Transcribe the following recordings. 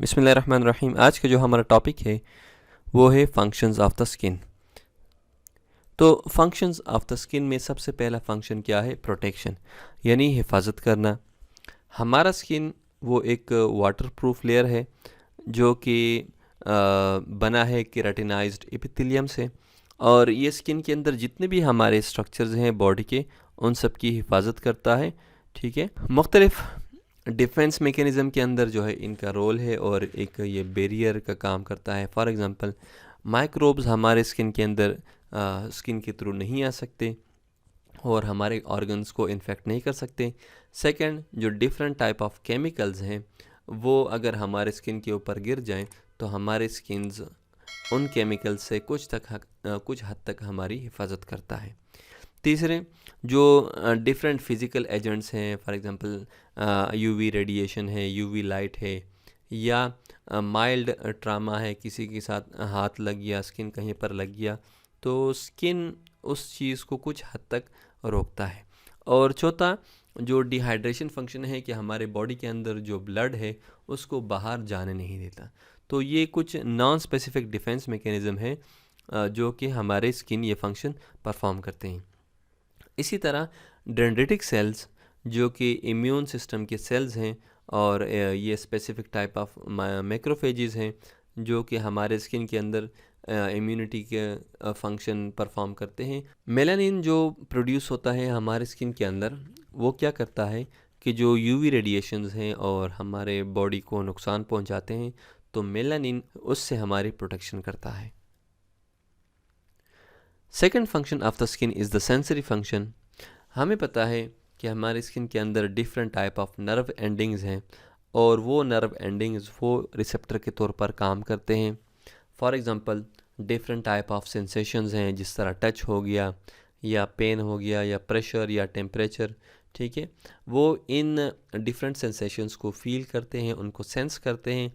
बिस्मिल्लाहिर्रहमानिर्रहीम। आज का जो हमारा टॉपिक है वो है फंक्शंस ऑफ द स्किन। तो फंक्शंस ऑफ द स्किन में सबसे पहला फंक्शन क्या है? प्रोटेक्शन, यानी हिफाजत करना। हमारा स्किन वो एक वाटर प्रूफ लेयर है जो कि बना है केराटिनाइज्ड एपिथेलियम से, और ये स्किन के अंदर जितने भी हमारे स्ट्रक्चर्स हैं बॉडी के, उन सब की हिफाजत करता है। ठीक है, मुख्तलिफ डिफेंस मेकेनिज़म के अंदर जो है इनका रोल है, और एक ये बैरियर का काम करता है। फॉर एग्ज़ाम्पल, माइक्रोब्स हमारे स्किन के अंदर स्किन के थ्रू नहीं आ सकते और हमारे ऑर्गन्स को इन्फेक्ट नहीं कर सकते। सेकंड, जो डिफरेंट टाइप ऑफ केमिकल्स हैं वो अगर हमारे स्किन के ऊपर गिर जाएं तो हमारे स्किन्स उन केमिकल से कुछ हद तक हमारी हिफाजत करता है। तीसरे, जो डिफरेंट फिज़िकल एजेंट्स हैं, फॉर एग्ज़ाम्पल यूवी रेडिएशन है, यूवी लाइट है, या माइल्ड ट्रामा है, किसी के साथ हाथ लग गया, स्किन कहीं पर लग गया, तो स्किन उस चीज़ को कुछ हद तक रोकता है। और चौथा, जो डिहाइड्रेशन फंक्शन है कि हमारे बॉडी के अंदर जो ब्लड है उसको बाहर जाने नहीं देता। तो ये कुछ नॉन स्पेसिफिक डिफेंस मैकेनिज़्म है जो कि हमारे स्किन ये फंक्शन परफॉर्म करते हैं। इसी तरह डेंड्रिटिक सेल्स जो कि इम्यून सिस्टम के सेल्स हैं, और ये स्पेसिफिक टाइप ऑफ मैक्रोफेजेस हैं जो कि हमारे स्किन के अंदर इम्यूनिटी के फंक्शन परफॉर्म करते हैं। मेलानिन जो प्रोड्यूस होता है हमारे स्किन के अंदर, वो क्या करता है कि जो यूवी रेडिएशंस हैं और हमारे बॉडी को नुकसान पहुंचाते हैं, तो मेलानिन उससे हमारी प्रोटेक्शन करता है। Second function of the skin is the sensory function. हमें पता है कि हमारे स्किन के अंदर different type of nerve endings हैं, और वो नर्व एंडिंग्स वो रिसेप्टर के तौर पर काम करते हैं। For example, different type of sensations हैं, जिस तरह टच हो गया, या पेन हो गया, या प्रेशर, या टेम्परेचर। ठीक है, वो इन डिफरेंट सेंसेशंस को फील करते हैं, उनको सेंस करते हैं।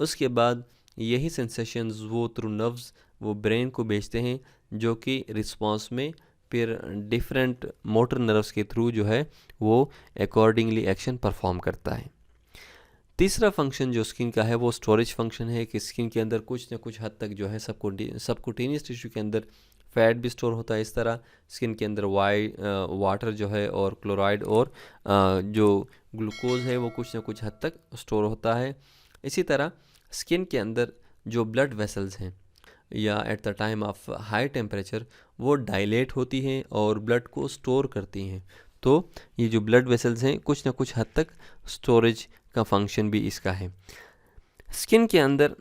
उसके बाद यही सेंसेशंस वो थ्रू नर्व्स वो ब्रेन को भेजते हैं, जो कि रिस्पॉन्स में फिर डिफरेंट मोटर नर्व्स के थ्रू जो है वो अकॉर्डिंगली एक्शन परफॉर्म करता है। तीसरा फंक्शन जो स्किन का है वो स्टोरेज फंक्शन है, कि स्किन के अंदर कुछ न कुछ हद तक जो है सबकुटेनियस टिश्यू के अंदर फैट भी स्टोर होता है। इस तरह स्किन के अंदर वाटर जो है और क्लोराइड और जो ग्लूकोज है वो कुछ न कुछ हद तक स्टोर होता है। इसी तरह स्किन के अंदर जो ब्लड वेसल्स हैं, या at the time of high temperature वो डायलेट होती हैं और ब्लड को स्टोर करती हैं। तो ये जो ब्लड वेसल्स हैं कुछ ना कुछ हद तक स्टोरेज का फंक्शन भी इसका है। स्किन के अंदर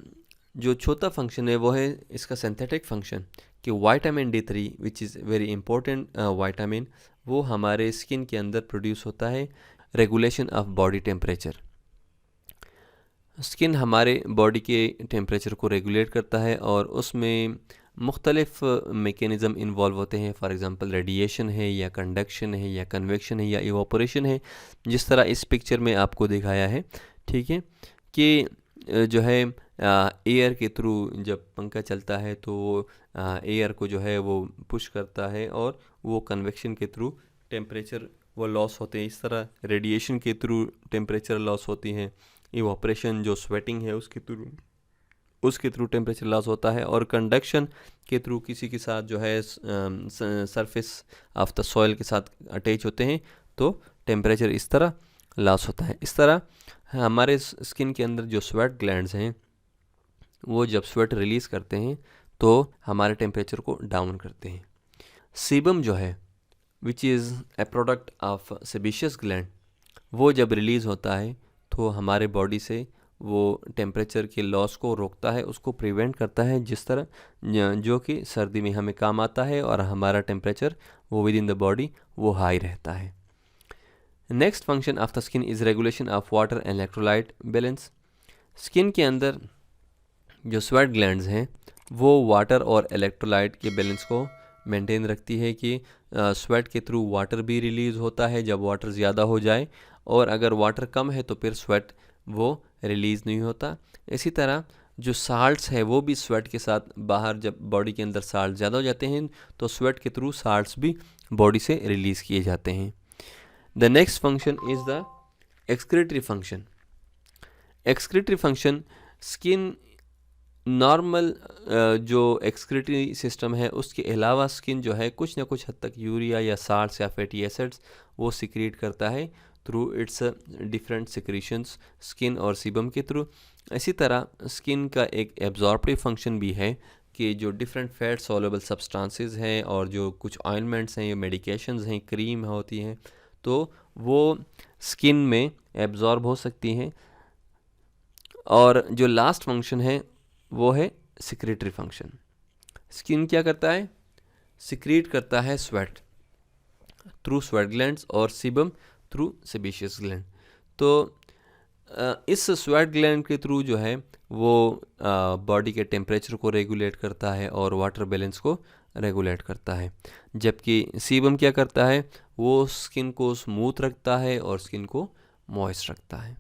जो चौथा फंक्शन है वो है इसका सिंथेटिक फंक्शन, कि vitamin D3 which is very important vitamin, वो हमारे स्किन के अंदर प्रोड्यूस होता है regulation of body temperature. Skin हमारे बॉडी के टेम्परेचर को रेगुलेट करता है, और उसमें मुख्तलिफ मेकेनिज़म इन्वॉल्व होते हैं। फॉर एग्ज़ाम्पल, रेडिएशन है, या कंडक्शन है, या कन्वेक्शन है, या इवापोरेशन है, जिस तरह इस पिक्चर में आपको दिखाया है। ठीक है, कि जो है एयर के थ्रू जब पंखा चलता है तो एयर को जो है वो पुश करता है, और वो कन्वेक्शन के थ्रू टेम्परेचर वो लॉस होते हैं। इस तरह रेडिएशन के थ्रू टेम्परेचर लॉस होती हैं। इवापोरेशन जो स्वेटिंग है उसके थ्रू टेम्परेचर लॉस होता है, और कंडक्शन के थ्रू किसी के साथ जो है सरफेस ऑफ द सॉइल के साथ अटैच होते हैं तो टेम्परेचर इस तरह लॉस होता है। इस तरह हमारे स्किन के अंदर जो स्वेट ग्लैंड्स हैं वो जब स्वेट रिलीज़ करते हैं तो हमारे टेम्परेचर को डाउन करते हैं। सीबम जो है which is a product of sebaceous gland, वो जब रिलीज़ होता है तो हमारे बॉडी से वो टेम्परेचर के लॉस को रोकता है, उसको प्रिवेंट करता है, जिस तरह जो कि सर्दी में हमें काम आता है, और हमारा टेम्परेचर वो विद इन द बॉडी वो हाई रहता है। Next function of the skin is regulation of water and electrolyte balance. Skin के अंदर जो स्वेट ग्लैंड्स हैं वो वाटर और इलेक्ट्रोलाइट के बैलेंस को मेंटेन रखती है, कि स्वेट के थ्रू वाटर भी रिलीज़ होता है जब वाटर ज़्यादा हो जाए, और अगर वाटर कम है तो फिर स्वेट वो रिलीज़ नहीं होता। इसी तरह जो साल्ट्स है वो भी स्वेट के साथ बाहर, जब बॉडी के अंदर साल्ट ज़्यादा हो जाते हैं तो स्वेट के थ्रू साल्ट्स भी बॉडी से रिलीज़ किए जाते हैं। The next function is the excretory function. Excretory function skin normal जो एक्सक्रीटरी सिस्टम है उसके अलावा स्किन जो है कुछ ना कुछ हद तक यूरिया या साल्ट्स या फैटी एसिड्स वो सिक्रीट करता है through it's different secretions skin और सीबम के थ्रू। इसी तरह स्किन का एक एब्जॉर्प्टिव फंक्शन भी है कि जो डिफरेंट फैट सॉल्युबल सब्सटेंसेस हैं और जो कुछ ऑइंटमेंट्स हैं या मेडिकेशंस हैं, क्रीम होती हैं, तो वो स्किन में एब्जॉर्ब हो सकती हैं। और जो लास्ट फंक्शन है वो है सिक्रेटरी फंक्शन। स्किन क्या करता है? सिक्रीट करता है स्वेट थ्रू स्वेट ग्लैंड्स और सीबम थ्रू सेबेशियस ग्लैंड। तो इस स्वेट ग्लैंड के थ्रू जो है वो बॉडी के टेम्परेचर को रेगुलेट करता है और वाटर बैलेंस को रेगुलेट करता है, जबकि सीबम क्या करता है? वो स्किन को स्मूथ रखता है और स्किन को मॉइस्ट रखता है।